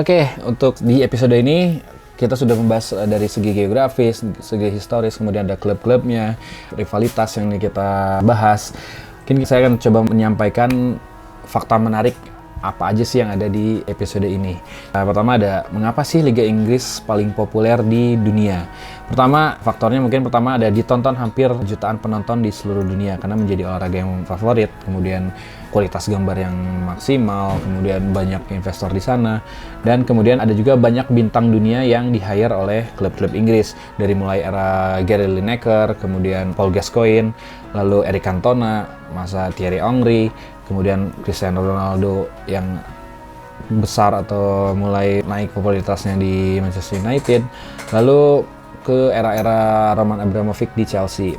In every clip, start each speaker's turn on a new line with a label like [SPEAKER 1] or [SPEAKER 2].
[SPEAKER 1] Oke, untuk di episode ini kita sudah membahas dari segi geografis, segi historis, kemudian ada klub-klubnya, rivalitas yang kita bahas. Mungkin saya akan coba menyampaikan fakta menarik apa aja sih yang ada di episode ini. Pertama ada, mengapa sih Liga Inggris paling populer di dunia? Pertama, faktornya mungkin pertama ada ditonton hampir jutaan penonton di seluruh dunia karena menjadi olahraga yang favorit. Kemudian kualitas gambar yang maksimal, kemudian banyak investor di sana. Dan kemudian ada juga banyak bintang dunia yang di-hire oleh klub-klub Inggris. Dari mulai era Gary Lineker, kemudian Paul Gascoigne, lalu Eric Cantona, masa Thierry Henry, kemudian Cristiano Ronaldo yang besar atau mulai naik popularitasnya di Manchester United, lalu ke era-era Roman Abramovich di Chelsea.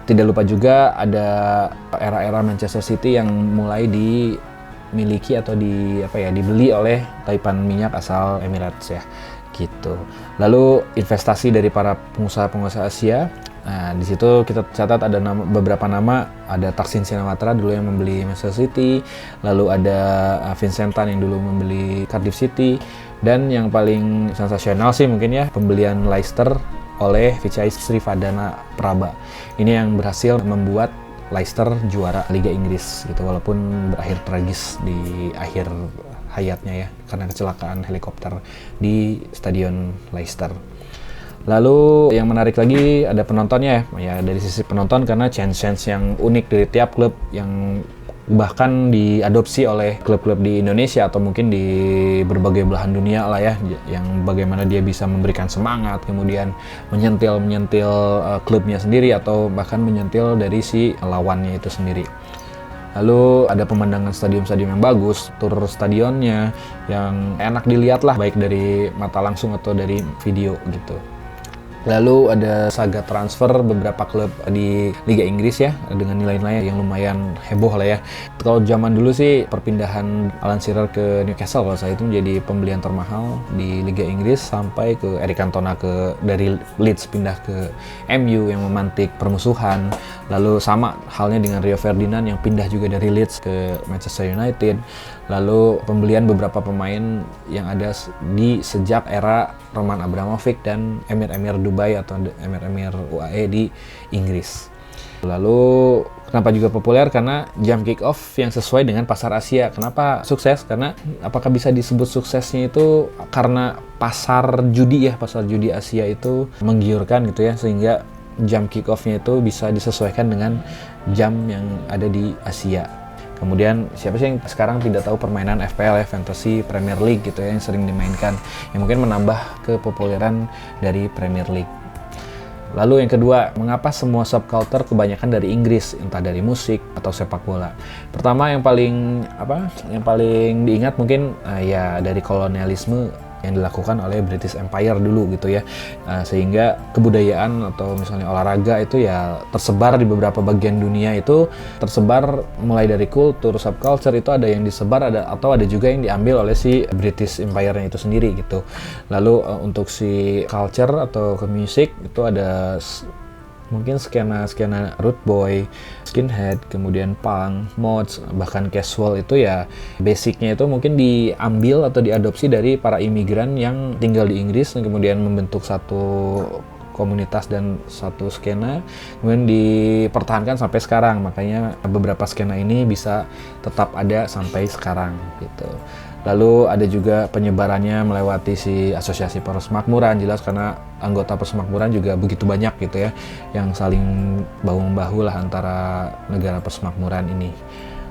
[SPEAKER 1] Tidak lupa juga ada era-era Manchester City yang mulai dimiliki atau dibeli oleh taipan minyak asal Emirates ya, gitu. Lalu investasi dari para pengusaha-pengusaha Asia. Nah, di situ kita catat ada beberapa nama, ada Thaksin Shinawatra dulu yang membeli Manchester City, lalu ada Vincent Tan yang dulu membeli Cardiff City, dan yang paling sensasional sih mungkin ya pembelian Leicester oleh Vichai Srivadana Prabha. Ini yang berhasil membuat Leicester juara Liga Inggris gitu, walaupun berakhir tragis di akhir hayatnya ya karena kecelakaan helikopter di Stadion Leicester. Lalu yang menarik lagi ada penontonnya ya, dari sisi penonton karena chance yang unik dari tiap klub yang bahkan diadopsi oleh klub-klub di Indonesia atau mungkin di berbagai belahan dunia lah ya, yang bagaimana dia bisa memberikan semangat, kemudian menyentil klubnya sendiri atau bahkan menyentil dari si lawannya itu sendiri. Lalu ada pemandangan stadion-stadion yang bagus, tur stadionnya yang enak dilihat lah, baik dari mata langsung atau dari video gitu. Lalu ada saga transfer beberapa klub di Liga Inggris ya, dengan nilai-nilai yang lumayan heboh lah ya. Kalau zaman dulu sih perpindahan Alan Shearer ke Newcastle kalau saya itu menjadi pembelian termahal di Liga Inggris, sampai ke Eric Cantona dari Leeds pindah ke MU yang memantik permusuhan. Lalu sama halnya dengan Rio Ferdinand yang pindah juga dari Leeds ke Manchester United. Lalu pembelian beberapa pemain yang ada di sejak era Roman Abramovich dan Emir-Emir Dubai atau Emir-Emir UAE di Inggris. Lalu kenapa juga populer? Karena jam kick off yang sesuai dengan pasar Asia. Kenapa sukses? Karena apakah bisa disebut suksesnya itu karena pasar judi Asia itu menggiurkan gitu ya, sehingga jam kick off-nya itu bisa disesuaikan dengan jam yang ada di Asia. Kemudian siapa sih yang sekarang tidak tahu permainan FPL ya, Fantasy Premier League gitu ya, yang sering dimainkan, yang mungkin menambah kepopuleran dari Premier League. Lalu yang kedua, mengapa semua subculture kebanyakan dari Inggris, entah dari musik atau sepak bola? Pertama yang paling diingat mungkin ya dari kolonialisme yang dilakukan oleh British Empire dulu gitu ya, sehingga kebudayaan atau misalnya olahraga itu ya tersebar di beberapa bagian dunia, itu tersebar mulai dari kultur subculture itu ada yang disebar atau ada juga yang diambil oleh si British Empire-nya itu sendiri gitu. Lalu untuk si culture atau ke musik itu ada mungkin skena root boy, skinhead, kemudian punk, mods, bahkan casual itu ya basicnya itu mungkin diambil atau diadopsi dari para imigran yang tinggal di Inggris dan kemudian membentuk satu komunitas dan satu skena, kemudian dipertahankan sampai sekarang. Makanya beberapa skena ini bisa tetap ada sampai sekarang gitu. Lalu ada juga penyebarannya melewati si asosiasi persemakmuran, jelas karena anggota persemakmuran juga begitu banyak gitu ya, yang saling bahu-membahu lah antara negara persemakmuran ini.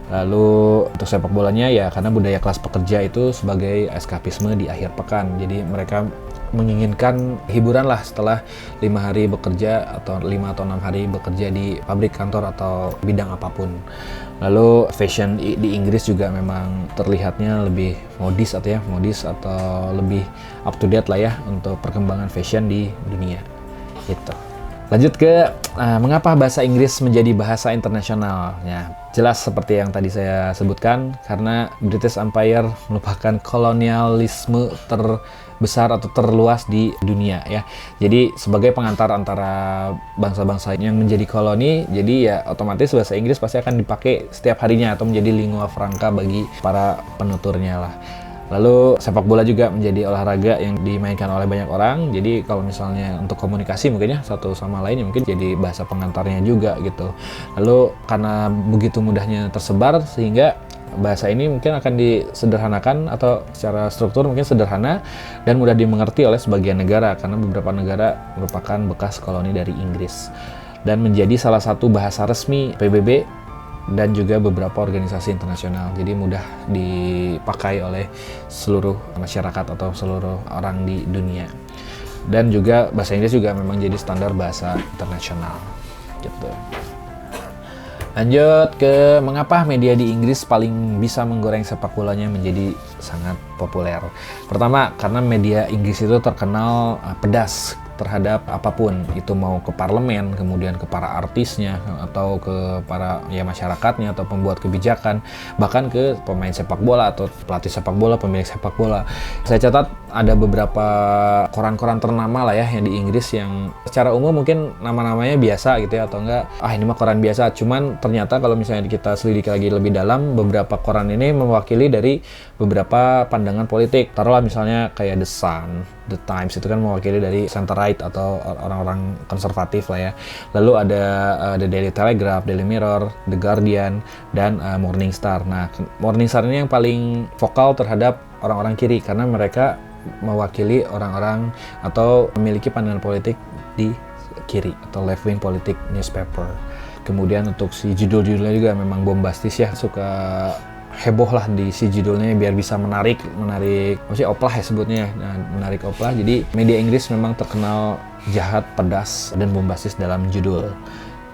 [SPEAKER 1] Lalu untuk sepak bolanya ya karena budaya kelas pekerja itu sebagai eskapisme di akhir pekan, jadi mereka menginginkan hiburan lah setelah 5 hari bekerja atau 5 atau 6 hari bekerja di pabrik, kantor atau bidang apapun. Lalu fashion di Inggris juga memang terlihatnya lebih modis atau lebih up to date lah ya untuk perkembangan fashion di dunia gitu. Lanjut ke mengapa bahasa Inggris menjadi bahasa internasional. Ya, jelas seperti yang tadi saya sebutkan, karena British Empire merupakan kolonialisme terbesar atau terluas di dunia ya. Jadi sebagai pengantar antara bangsa-bangsa yang menjadi koloni, jadi ya otomatis bahasa Inggris pasti akan dipakai setiap harinya atau menjadi lingua franca bagi para penuturnya lah. Lalu sepak bola juga menjadi olahraga yang dimainkan oleh banyak orang. Jadi kalau misalnya untuk komunikasi mungkin ya satu sama lain ya mungkin jadi bahasa pengantarnya juga gitu. Lalu karena begitu mudahnya tersebar sehingga bahasa ini mungkin akan disederhanakan atau secara struktur mungkin sederhana dan mudah dimengerti oleh sebagian negara karena beberapa negara merupakan bekas koloni dari Inggris dan menjadi salah satu bahasa resmi PBB dan juga beberapa organisasi internasional. Jadi mudah dipakai oleh seluruh masyarakat atau seluruh orang di dunia. Dan juga bahasa Inggris juga memang jadi standar bahasa internasional gitu. Lanjut ke mengapa media di Inggris paling bisa menggoreng sepak bolanya menjadi sangat populer. Pertama, karena media Inggris itu terkenal pedas terhadap apapun, itu mau ke parlemen, kemudian ke para artisnya, atau ke para ya masyarakatnya, atau pembuat kebijakan, bahkan ke pemain sepak bola atau pelatih sepak bola, pemilik sepak bola. Saya catat ada beberapa koran-koran ternama lah ya yang di Inggris yang secara umum mungkin nama-namanya biasa gitu ya, atau enggak, ini mah koran biasa, cuman ternyata kalau misalnya kita selidiki lagi lebih dalam, beberapa koran ini mewakili dari beberapa pandangan politik. Taruhlah misalnya kayak The Sun, The Times itu kan mewakili dari center right atau orang-orang konservatif lah ya. Lalu ada The Daily Telegraph, Daily Mirror, The Guardian, dan Morning Star. Nah, Morning Star ini yang paling vokal terhadap orang-orang kiri karena mereka mewakili orang-orang atau memiliki pandangan politik di kiri atau left wing politik newspaper. Kemudian untuk si judul-judulnya juga memang bombastis ya, suka heboh lah di si judulnya biar bisa menarik maksudnya oplah ya sebutnya. Nah, menarik oplah. Jadi media Inggris memang terkenal jahat, pedas, dan bombastis dalam judul.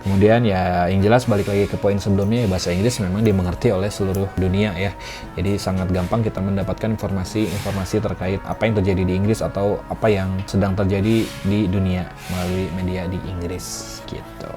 [SPEAKER 1] Kemudian ya yang jelas balik lagi ke poin sebelumnya ya, bahasa Inggris memang dimengerti oleh seluruh dunia ya. Jadi sangat gampang kita mendapatkan informasi terkait apa yang terjadi di Inggris atau apa yang sedang terjadi di dunia melalui media di Inggris gitu.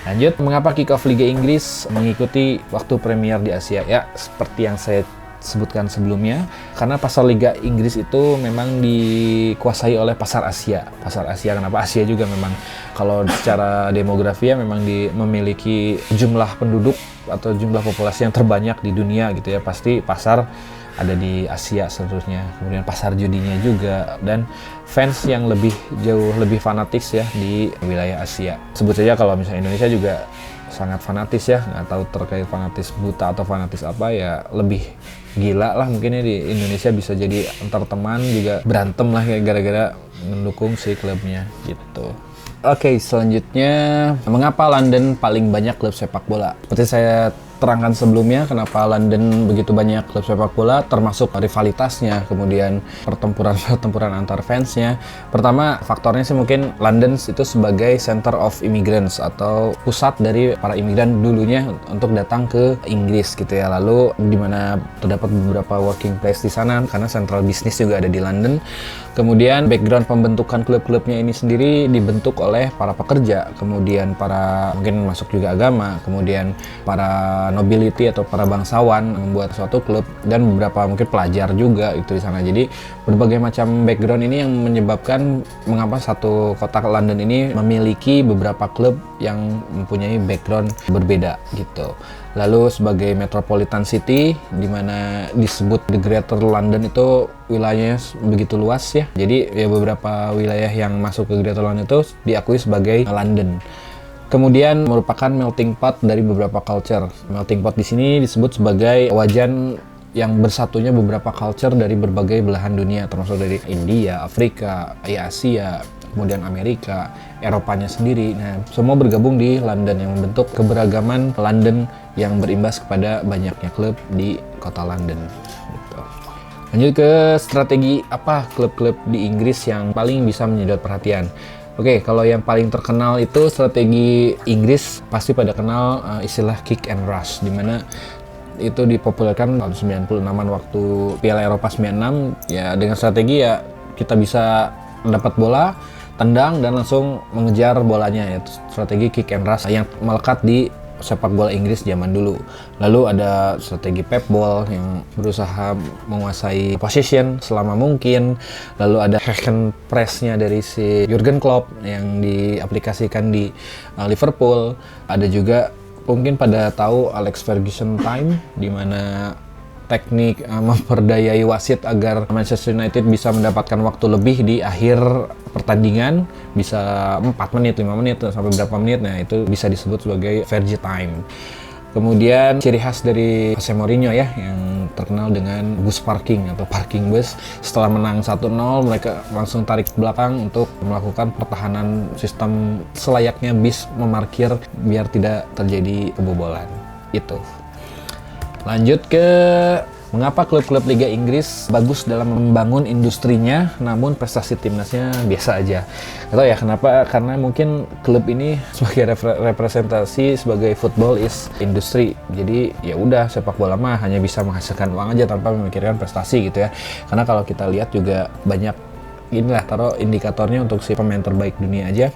[SPEAKER 1] Lanjut, mengapa kick-off Liga Inggris mengikuti waktu Premier di Asia? Ya, seperti yang saya sebutkan sebelumnya, karena pasar Liga Inggris itu memang dikuasai oleh pasar Asia. Pasar Asia, kenapa Asia juga memang kalau secara demografi ya memang memiliki jumlah penduduk atau jumlah populasi yang terbanyak di dunia gitu ya. Pasti pasar ada di Asia seterusnya, kemudian pasar judinya juga, dan fans yang jauh lebih fanatis ya di wilayah Asia. Sebut saja kalau misalnya Indonesia juga sangat fanatis ya, nggak tahu terkait fanatis buta atau fanatis apa ya, lebih gila lah mungkin ya di Indonesia, bisa jadi antar teman juga berantem lah ya gara-gara mendukung si klubnya gitu. Oke, selanjutnya mengapa London paling banyak klub sepak bola? Seperti saya terangkan sebelumnya, kenapa London begitu banyak klub sepak bola, termasuk rivalitasnya, kemudian pertempuran antar fansnya. Pertama, faktornya sih mungkin London itu sebagai center of immigrants atau pusat dari para imigran dulunya untuk datang ke Inggris gitu ya. Lalu di mana terdapat beberapa working place di sana karena sentral bisnis juga ada di London. Kemudian background pembentukan klub-klubnya ini sendiri dibentuk oleh para pekerja, kemudian para mungkin masuk juga agama, kemudian para nobility atau para bangsawan membuat suatu klub, dan beberapa mungkin pelajar juga itu di sana. Jadi berbagai macam background ini yang menyebabkan mengapa satu kota London ini memiliki beberapa klub yang mempunyai background berbeda gitu. Lalu sebagai metropolitan city, di mana disebut the Greater London, itu wilayahnya begitu luas ya. Jadi ya beberapa wilayah yang masuk ke Greater London itu diakui sebagai London. Kemudian merupakan melting pot dari beberapa culture. Melting pot di sini disebut sebagai wajan yang bersatunya beberapa culture dari berbagai belahan dunia, termasuk dari India, Afrika, Asia, kemudian Amerika, Eropanya sendiri. Nah, semua bergabung di London yang membentuk keberagaman London yang berimbas kepada banyaknya klub di kota London. Gitu. Lanjut ke strategi apa klub-klub di Inggris yang paling bisa menyedot perhatian. Oke, kalau yang paling terkenal itu strategi Inggris pasti pada kenal istilah kick and rush, di mana itu dipopulerkan tahun 96-an waktu Piala Eropa 96 ya, dengan strategi ya kita bisa mendapat bola, tendang dan langsung mengejar bolanya, yaitu strategi kick and rush yang melekat di sepak bola Inggris zaman dulu. Lalu ada strategi Pep Ball yang berusaha menguasai position selama mungkin. Lalu ada Hacken Press-nya dari si Jurgen Klopp yang diaplikasikan di Liverpool. Ada juga mungkin pada tahu Alex Ferguson time, di mana teknik memperdayai wasit agar Manchester United bisa mendapatkan waktu lebih di akhir pertandingan, bisa 4 menit, 5 menit, sampai berapa menit, nah itu bisa disebut sebagai Fergie time. Kemudian ciri khas dari Jose Mourinho ya, yang terkenal dengan bus parking atau parking bus. Setelah menang 1-0, mereka langsung tarik ke belakang untuk melakukan pertahanan sistem selayaknya bis memarkir biar tidak terjadi kebobolan. Itu. Lanjut ke mengapa klub-klub Liga Inggris bagus dalam membangun industrinya, namun prestasi timnasnya biasa aja. Atau ya kenapa? Karena mungkin klub ini sebagai representasi sebagai football is industry. Jadi ya udah, sepak bola mah hanya bisa menghasilkan uang aja tanpa memikirkan prestasi gitu ya. Karena kalau kita lihat juga banyak inilah taruh indikatornya untuk si pemain terbaik dunia aja.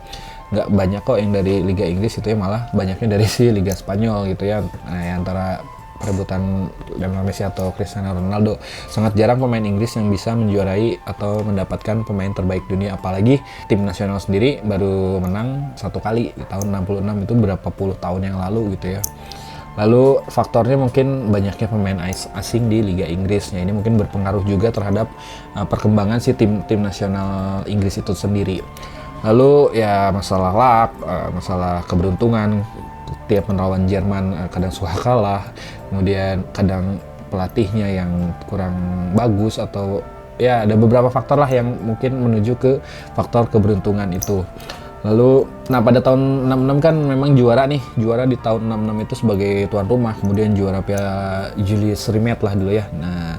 [SPEAKER 1] Nggak banyak kok yang dari Liga Inggris itu ya, malah banyaknya dari si Liga Spanyol gitu ya. Nah, antara perebutan Lionel Messi atau Cristiano Ronaldo, sangat jarang pemain Inggris yang bisa menjuarai atau mendapatkan pemain terbaik dunia, apalagi tim nasional sendiri baru menang 1 kali di tahun 66, itu berapa puluh tahun yang lalu gitu ya. Lalu faktornya mungkin banyaknya pemain asing di Liga Inggris. Ini mungkin berpengaruh juga terhadap perkembangan si tim nasional Inggris itu sendiri. Lalu ya masalah luck, masalah keberuntungan, tiap melawan Jerman kadang suka kalah, kemudian kadang pelatihnya yang kurang bagus, atau ya ada beberapa faktor lah yang mungkin menuju ke faktor keberuntungan itu. Lalu, nah pada tahun 66 kan memang juara di tahun 66 itu sebagai tuan rumah, kemudian juara Piala Julius Rimet lah dulu ya. Nah,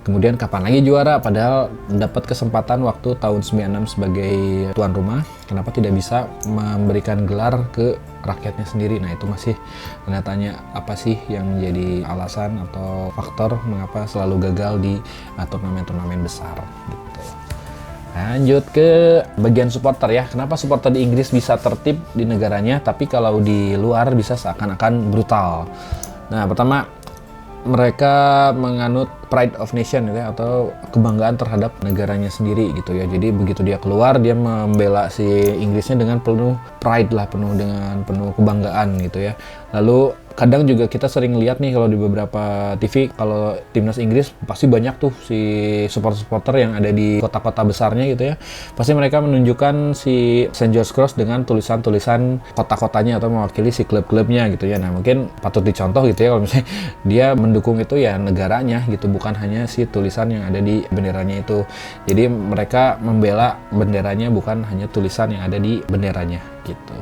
[SPEAKER 1] kemudian kapan lagi juara, padahal dapat kesempatan waktu tahun 96 sebagai tuan rumah, kenapa tidak bisa memberikan gelar ke rakyatnya sendiri? Nah itu masih tanda tanya, apa sih yang menjadi alasan atau faktor mengapa selalu gagal di turnamen-turnamen besar gitu. Lanjut ke bagian supporter ya, kenapa supporter di Inggris bisa tertib di negaranya, tapi kalau di luar bisa seakan-akan brutal. Nah pertama, mereka menganut pride of nation gitu ya, atau kebanggaan terhadap negaranya sendiri gitu ya. Jadi begitu dia keluar, dia membela si Inggrisnya dengan penuh pride lah, penuh kebanggaan gitu ya. Lalu kadang juga kita sering lihat nih kalau di beberapa TV, kalau timnas Inggris pasti banyak tuh si supporter-supporter yang ada di kota-kota besarnya gitu ya. Pasti mereka menunjukkan si St. George Cross dengan tulisan-tulisan kota-kotanya atau mewakili si klub-klubnya gitu ya. Nah mungkin patut dicontoh gitu ya, kalau misalnya dia mendukung itu ya negaranya gitu, bukan hanya si tulisan yang ada di benderanya itu. Jadi mereka membela benderanya, bukan hanya tulisan yang ada di benderanya gitu.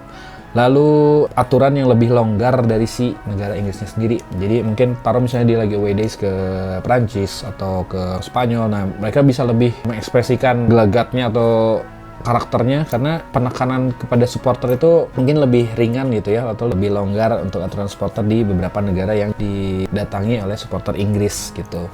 [SPEAKER 1] Lalu aturan yang lebih longgar dari si negara Inggrisnya sendiri. Jadi mungkin taruh misalnya dia lagi away days ke Prancis atau ke Spanyol, nah mereka bisa lebih mengekspresikan gelagatnya atau karakternya, karena penekanan kepada supporter itu mungkin lebih ringan gitu ya, atau lebih longgar untuk aturan supporter di beberapa negara yang didatangi oleh supporter Inggris gitu.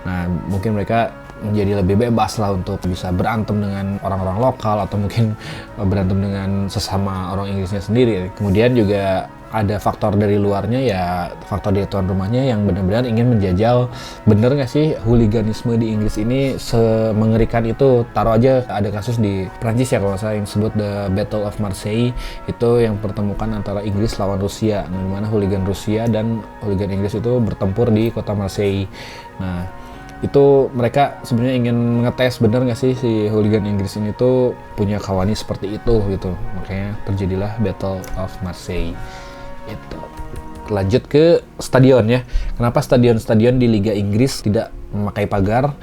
[SPEAKER 1] Nah mungkin mereka menjadi lebih bebas lah untuk bisa berantem dengan orang-orang lokal, atau mungkin berantem dengan sesama orang Inggrisnya sendiri. Kemudian juga ada faktor dari luarnya ya, faktor dari tuan rumahnya yang benar-benar ingin menjajal, bener nggak sih hooliganisme di Inggris ini semengerikan itu. Taruh aja ada kasus di Prancis ya kalau saya, yang disebut The Battle of Marseille, itu yang pertemukan antara Inggris lawan Rusia, di mana hooligan Rusia dan hooligan Inggris itu bertempur di kota Marseille. Nah itu mereka sebenarnya ingin ngetes bener nggak sih si hooligan Inggris ini tuh punya kawani seperti itu gitu. Makanya terjadilah Battle of Marseille itu. Lanjut ke stadion ya. Kenapa stadion-stadion di Liga Inggris tidak memakai pagar?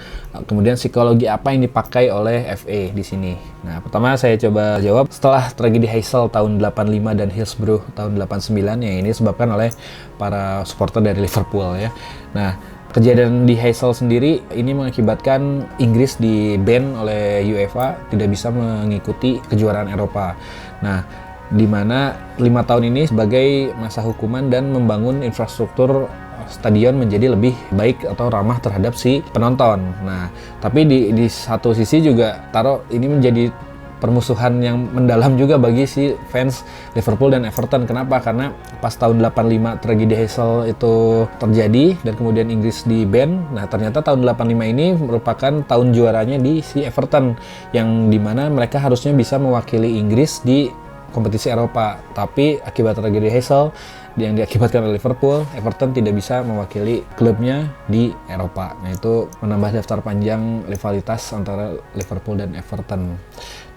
[SPEAKER 1] Kemudian psikologi apa yang dipakai oleh FA di sini? Nah, pertama saya coba jawab, setelah tragedi Heysel tahun 85 dan Hillsborough tahun 89 ya, ini disebabkan oleh para supporter dari Liverpool ya. Nah, kejadian di Heysel sendiri ini mengakibatkan Inggris di-ban oleh UEFA, tidak bisa mengikuti kejuaraan Eropa. Nah, di mana 5 tahun ini sebagai masa hukuman dan membangun infrastruktur stadion menjadi lebih baik atau ramah terhadap si penonton. Nah, tapi di satu sisi juga taruh ini menjadi permusuhan yang mendalam juga bagi si fans Liverpool dan Everton. Kenapa? Karena pas tahun 85 tragedi Heysel itu terjadi dan kemudian Inggris di-ban. Nah, ternyata tahun 85 ini merupakan tahun juaranya di si Everton, yang dimana mereka harusnya bisa mewakili Inggris di kompetisi Eropa. Tapi akibat tragedi Heysel yang diakibatkan oleh Liverpool, Everton tidak bisa mewakili klubnya di Eropa. Nah, itu menambah daftar panjang rivalitas antara Liverpool dan Everton.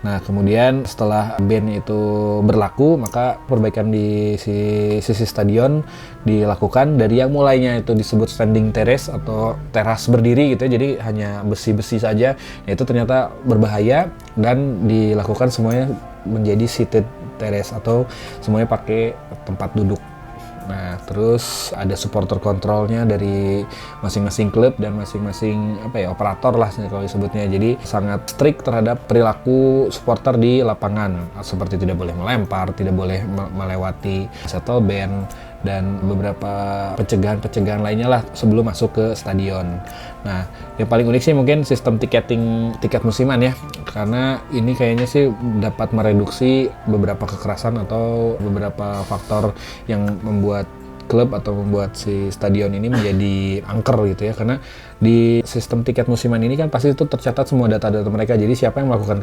[SPEAKER 1] Nah, kemudian setelah ban itu berlaku, maka perbaikan di sisi stadion dilakukan dari yang mulainya itu disebut standing terrace atau teras berdiri gitu ya, jadi hanya besi-besi saja. Nah, itu ternyata berbahaya dan dilakukan semuanya menjadi seated terrace atau semuanya pakai tempat duduk. Nah, terus ada supporter kontrolnya dari masing-masing klub dan masing-masing operator lah kalau disebutnya. Jadi sangat strict terhadap perilaku supporter di lapangan, seperti tidak boleh melempar, tidak boleh melewati shuttle band dan beberapa pencegahan lainnya lah sebelum masuk ke stadion. Nah, yang paling unik sih mungkin sistem tiket musiman ya, karena ini kayaknya sih dapat mereduksi beberapa kekerasan atau beberapa faktor yang membuat klub atau membuat si stadion ini menjadi angker gitu ya, karena di sistem tiket musiman ini kan pasti itu tercatat semua data-data mereka. Jadi siapa yang melakukan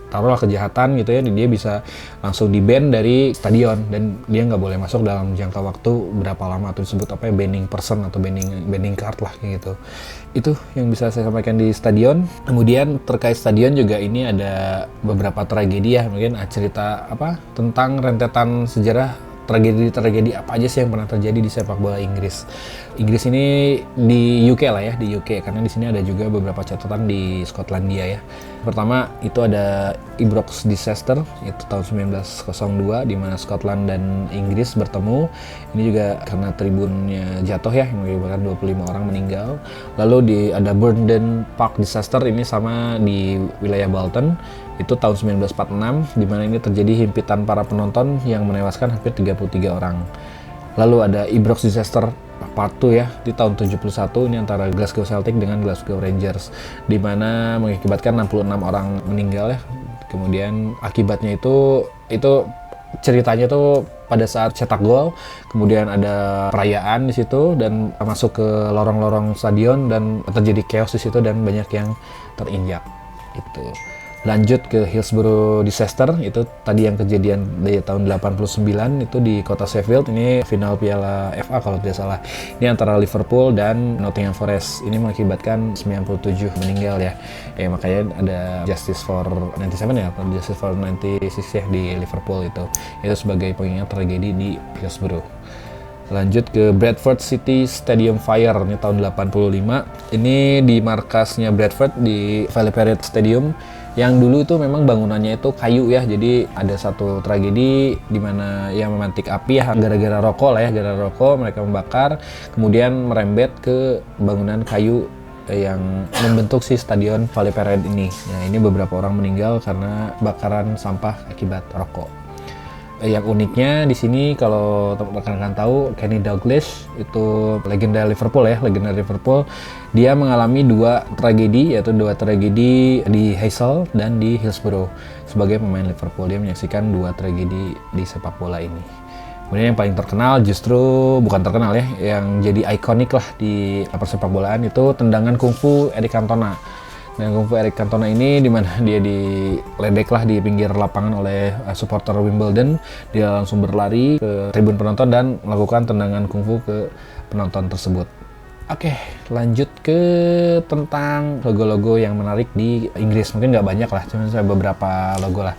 [SPEAKER 1] taruhlah kejahatan gitu ya, dia bisa langsung di-ban dari stadion dan dia nggak boleh masuk dalam jangka waktu berapa lama, atau disebut banning person atau banning card lah kayak gitu. Itu yang bisa saya sampaikan di stadion. Kemudian terkait stadion juga ini ada beberapa tragedi ya, mungkin cerita tentang rentetan sejarah tragedi apa aja sih yang pernah terjadi di sepak bola Inggris. Inggris ini di UK lah ya, di UK, karena di sini ada juga beberapa catatan di Skotlandia ya. Pertama itu ada Ibrox Disaster, itu tahun 1902 di mana Scotland dan Inggris bertemu. Ini juga karena tribunnya jatuh ya, yang menyebabkan 25 orang meninggal. Lalu ada Burnden Park Disaster, ini sama di wilayah Bolton. Itu tahun 1946, di mana ini terjadi himpitan para penonton yang menewaskan hampir 33 orang. Lalu ada Ibrox Disaster Part 2 ya, di tahun 71, ini antara Glasgow Celtic dengan Glasgow Rangers, di mana mengakibatkan 66 orang meninggal ya. Kemudian akibatnya itu ceritanya tuh pada saat cetak gol, kemudian ada perayaan di situ dan masuk ke lorong-lorong stadion dan terjadi chaos di situ dan banyak yang terinjak. Itu. Lanjut ke Hillsborough Disaster, itu tadi yang kejadian di tahun 89 itu di kota Sheffield. Ini final Piala FA kalau tidak salah. Ini antara Liverpool dan Nottingham Forest. Ini mengakibatkan 97 meninggal ya. Makanya ada Justice for 97 ya, atau Justice for 96 ya di Liverpool itu. Itu sebagai pengingat tragedi di Hillsborough. Lanjut ke Bradford City Stadium Fire, ini tahun 85. Ini di markasnya Bradford di Valley Parade Stadium. Yang dulu itu memang bangunannya itu kayu ya, jadi ada satu tragedi di mana yang memantik api ya gara-gara rokok lah ya, gara-gara rokok mereka membakar, kemudian merembet ke bangunan kayu yang membentuk si stadion Valley Parade ini. Nah, ini beberapa orang meninggal karena bakaran sampah akibat rokok. Yang uniknya di sini kalau rekan-rekan tahu, Kenny Dalglish itu legenda Liverpool ya, legenda Liverpool. Dia mengalami dua tragedi di Heysel dan di Hillsborough. Sebagai pemain Liverpool, dia menyaksikan dua tragedi di sepak bola ini. Kemudian yang paling terkenal yang jadi ikonik lah di persepak bolaan itu tendangan kungfu Eric Cantona. Dan kungfu Eric Cantona ini dimana dia diledek lah di pinggir lapangan oleh supporter Wimbledon. Dia langsung berlari ke tribun penonton dan melakukan tendangan kungfu ke penonton tersebut. Oke, lanjut ke tentang logo-logo yang menarik di Inggris. Mungkin nggak banyak lah, cuma beberapa logo lah.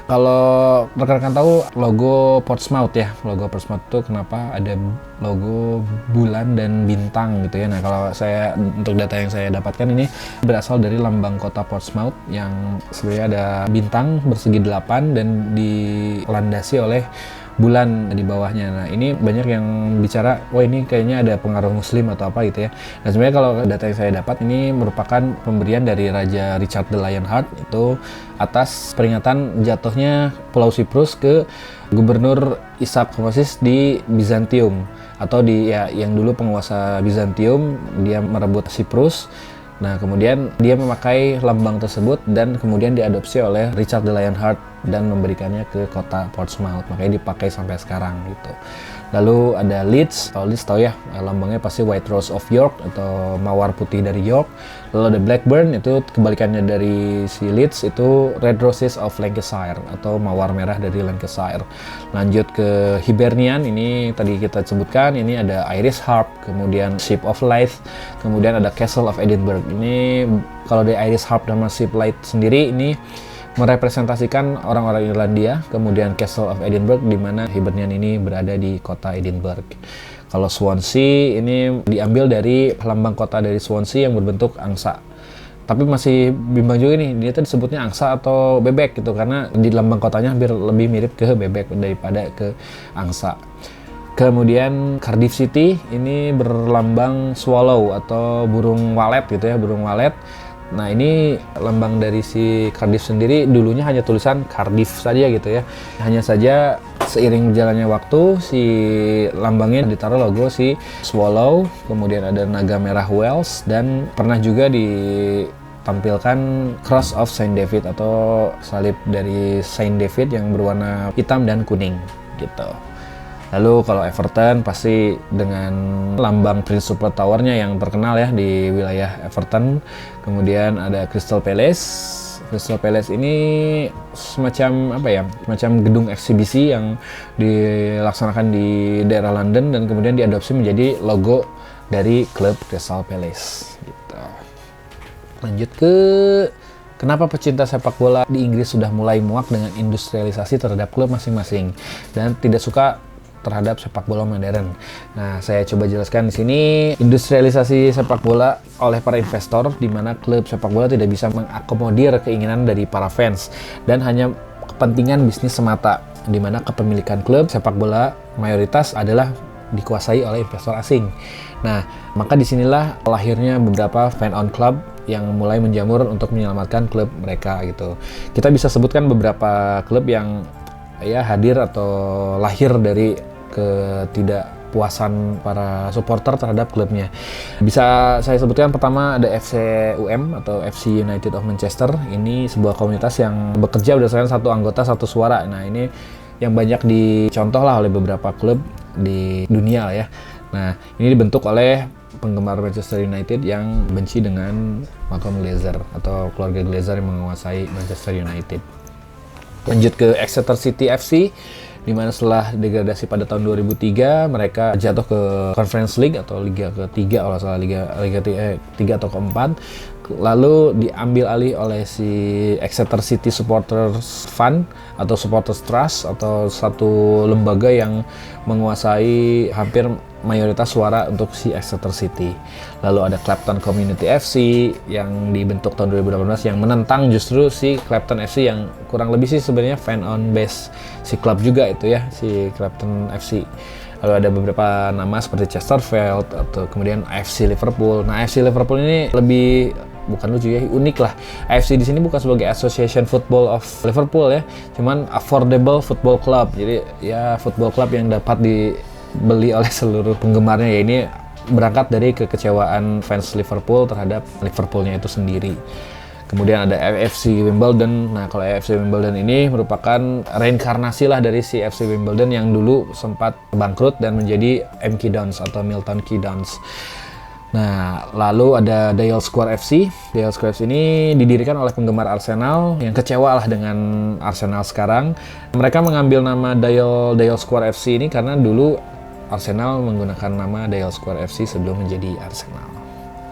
[SPEAKER 1] Kalau rekan-rekan tahu logo Portsmouth ya, logo Portsmouth itu kenapa ada logo bulan dan bintang gitu ya. Nah, kalau untuk data yang saya dapatkan ini berasal dari lambang kota Portsmouth yang sebenarnya ada bintang bersegi 8 dan dilandasi oleh bulan di bawahnya. Nah, ini banyak yang bicara, wah ini kayaknya ada pengaruh muslim atau apa gitu ya. Nah, sebenarnya kalau data yang saya dapat ini merupakan pemberian dari Raja Richard the Lionheart itu atas peringatan jatuhnya Pulau Siprus ke Gubernur Isaac Komosis di Bizantium, atau yang dulu penguasa Bizantium, dia merebut Siprus. Nah, kemudian dia memakai lambang tersebut dan kemudian diadopsi oleh Richard the Lionheart dan memberikannya ke kota Portsmouth. Makanya dipakai sampai sekarang gitu. Lalu ada Leeds, kalau Leeds tahu ya, lambangnya pasti White Rose of York atau mawar putih dari York. Lalu ada Blackburn, itu kebalikannya dari si Leeds, itu Red Roses of Lancashire atau mawar merah dari Lancashire. Lanjut ke Hibernian, ini tadi kita sebutkan, ini ada Irish Harp, kemudian Ship of Light, kemudian ada Castle of Edinburgh. Ini kalau di Irish Harp dan Ship Light sendiri ini merepresentasikan orang-orang Irlandia, kemudian Castle of Edinburgh di mana Hibernian ini berada di kota Edinburgh. Kalau Swansea ini diambil dari lambang kota dari Swansea yang berbentuk angsa. Tapi masih bimbang juga nih, dia tuh disebutnya angsa atau bebek gitu, karena di lambang kotanya hampir lebih mirip ke bebek daripada ke angsa. Kemudian Cardiff City ini berlambang swallow atau burung walet gitu ya, burung walet. Nah ini lambang dari si Cardiff sendiri dulunya hanya tulisan Cardiff saja gitu ya. Hanya saja seiring berjalannya waktu si lambangnya ditaruh logo si swallow, kemudian ada naga merah Wales, dan pernah juga ditampilkan Cross of Saint David atau salib dari Saint David yang berwarna hitam dan kuning gitu. Lalu kalau Everton pasti dengan lambang Prince Rupert Tower-nya yang terkenal ya di wilayah Everton. Kemudian ada Crystal Palace. Crystal Palace ini semacam apa ya? Semacam gedung eksibisi yang dilaksanakan di daerah London dan kemudian diadopsi menjadi logo dari klub Crystal Palace gitu. Lanjut ke kenapa pecinta sepak bola di Inggris sudah mulai muak dengan industrialisasi terhadap klub masing-masing dan tidak suka terhadap sepak bola modern. Nah, saya coba jelaskan di sini industrialisasi sepak bola oleh para investor, di mana klub sepak bola tidak bisa mengakomodir keinginan dari para fans dan hanya kepentingan bisnis semata, di mana kepemilikan klub sepak bola mayoritas adalah dikuasai oleh investor asing. Nah, maka disinilah lahirnya beberapa fan-owned club yang mulai menjamur untuk menyelamatkan klub mereka gitu. Kita bisa sebutkan beberapa klub yang ya hadir atau lahir dari ketidakpuasan para supporter terhadap klubnya. Bisa saya sebutkan pertama ada FC UM atau FC United of Manchester. Ini sebuah komunitas yang bekerja berdasarkan satu anggota satu suara. Nah ini yang banyak dicontoh lah oleh beberapa klub di dunia ya. Nah ini dibentuk oleh penggemar Manchester United yang benci dengan Malcolm Glazer atau keluarga Glazer yang menguasai Manchester United. Lanjut ke Exeter City FC, di mana setelah degradasi pada tahun 2003 mereka jatuh ke Conference League atau Liga ketiga kalau salah, Liga ketiga atau keempat, lalu diambil alih oleh si Exeter City Supporters Fund atau Supporters Trust atau satu lembaga yang menguasai hampir mayoritas suara untuk si Exeter City. Lalu ada Clapton Community FC yang dibentuk tahun 2018 yang menentang justru si Clapton FC yang kurang lebih sih sebenarnya fan on base si klub juga itu ya, si Clapton FC. Lalu ada beberapa nama seperti Chesterfield atau kemudian AFC Liverpool. Nah, AFC Liverpool ini lebih bukan lucu ya, unik lah. AFC di sini bukan sebagai Association Football of Liverpool ya, cuman Affordable Football Club. Jadi ya football club yang dapat dibeli oleh seluruh penggemarnya. Ya ini berangkat dari kekecewaan fans Liverpool terhadap Liverpoolnya itu sendiri. Kemudian ada AFC Wimbledon. Nah, kalau AFC Wimbledon ini merupakan reinkarnasi lah dari si FC Wimbledon yang dulu sempat bangkrut dan menjadi MK Dons atau Milton Keynes. Nah, lalu ada Dial Square FC. Dial Square FC ini didirikan oleh penggemar Arsenal yang kecewa lah dengan Arsenal sekarang. Mereka mengambil nama Dial Square FC ini karena dulu Arsenal menggunakan nama Dial Square FC sebelum menjadi Arsenal.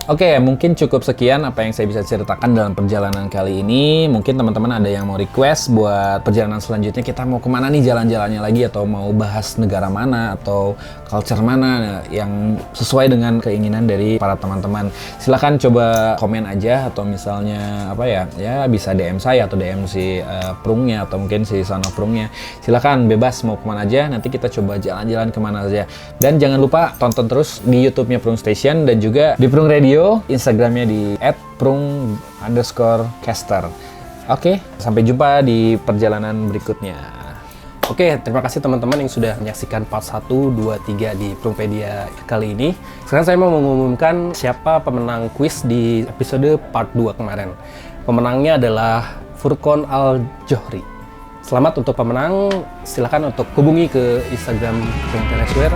[SPEAKER 1] Oke, mungkin cukup sekian apa yang saya bisa ceritakan dalam perjalanan kali ini. Mungkin teman-teman ada yang mau request buat perjalanan selanjutnya kita mau kemana nih jalan-jalannya lagi, atau mau bahas negara mana atau culture mana yang sesuai dengan keinginan dari para teman-teman. Silahkan coba komen aja, atau misalnya apa ya bisa DM saya atau DM si Prungnya atau mungkin si Son of Prungnya. Silahkan bebas mau kemana aja, nanti kita coba jalan-jalan kemana aja. Dan jangan lupa tonton terus di YouTube-nya Prung Station dan juga di Prung Radio, Instagramnya di @prung_caster. Oke, sampai jumpa di perjalanan berikutnya.
[SPEAKER 2] Oke, terima kasih teman-teman yang sudah menyaksikan part 1, 2, 3 di Prungpedia kali ini. Sekarang saya mau mengumumkan siapa pemenang kuis di episode part 2 kemarin. Pemenangnya adalah Furqon Al-Johri. Selamat untuk pemenang, silakan untuk hubungi ke Instagram Pring Teniswear.